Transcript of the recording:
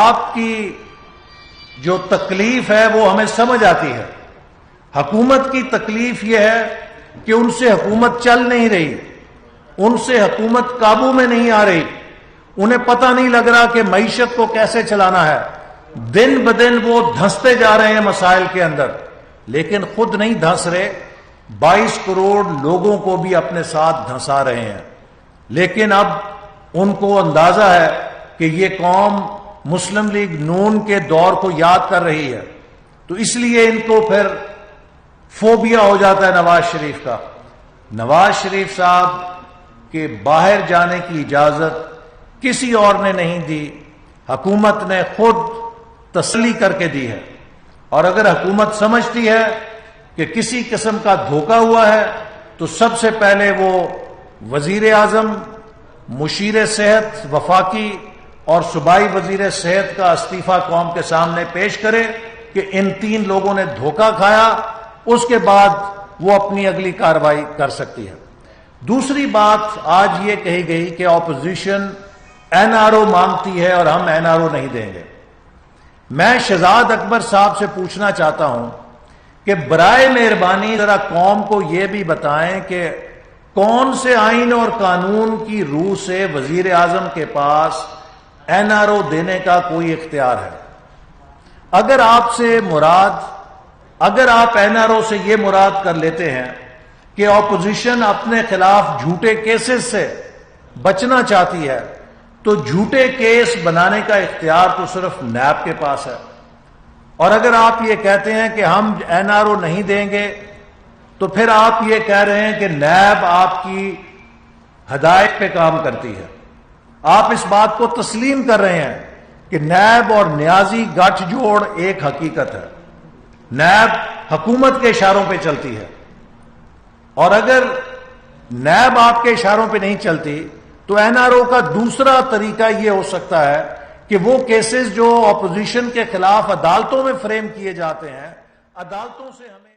آپ کی جو تکلیف ہے وہ ہمیں سمجھ آتی ہے۔ حکومت کی تکلیف یہ ہے کہ ان سے حکومت چل نہیں رہی، ان سے حکومت قابو میں نہیں آ رہی، انہیں پتہ نہیں لگ رہا کہ معیشت کو کیسے چلانا ہے۔ دن بدن وہ دھنستے جا رہے ہیں مسائل کے اندر، لیکن خود نہیں دھنس رہے، 22 کروڑ لوگوں کو بھی اپنے ساتھ دھنسا رہے ہیں۔ لیکن اب ان کو اندازہ ہے کہ یہ قوم مسلم لیگ نون کے دور کو یاد کر رہی ہے، تو اس لیے ان کو پھر فوبیا ہو جاتا ہے نواز شریف کا۔ نواز شریف صاحب کے باہر جانے کی اجازت کسی اور نے نہیں دی، حکومت نے خود تسلی کر کے دی ہے۔ اور اگر حکومت سمجھتی ہے کہ کسی قسم کا دھوکہ ہوا ہے تو سب سے پہلے وہ وزیر اعظم، مشیر صحت وفاقی اور صوبائی وزیر صحت کا استعفیٰ قوم کے سامنے پیش کرے کہ ان 3 لوگوں نے دھوکہ کھایا، اس کے بعد وہ اپنی اگلی کارروائی کر سکتی ہے۔ دوسری بات آج یہ کہی گئی کہ اپوزیشن NRO مانگتی ہے اور ہم NRO نہیں دیں گے۔ میں شہزاد اکبر صاحب سے پوچھنا چاہتا ہوں کہ برائے مہربانی ذرا قوم کو یہ بھی بتائیں کہ کون سے آئین اور قانون کی روح سے وزیر اعظم کے پاس NRO دینے کا کوئی اختیار ہے؟ اگر آپ NRO سے یہ مراد کر لیتے ہیں کہ اپوزیشن اپنے خلاف جھوٹے کیسز سے بچنا چاہتی ہے تو جھوٹے کیس بنانے کا اختیار تو صرف نیب کے پاس ہے۔ اور اگر آپ یہ کہتے ہیں کہ ہم NRO نہیں دیں گے تو پھر آپ یہ کہہ رہے ہیں کہ نیب آپ کی ہدایت پہ کام کرتی ہے۔ آپ اس بات کو تسلیم کر رہے ہیں کہ نیب اور نیازی گٹھ جوڑ ایک حقیقت ہے، نیب حکومت کے اشاروں پہ چلتی ہے۔ اور اگر نیب آپ کے اشاروں پہ نہیں چلتی تو NRO کا دوسرا طریقہ یہ ہو سکتا ہے کہ وہ کیسز جو اپوزیشن کے خلاف عدالتوں میں فریم کیے جاتے ہیں، عدالتوں سے ہمیں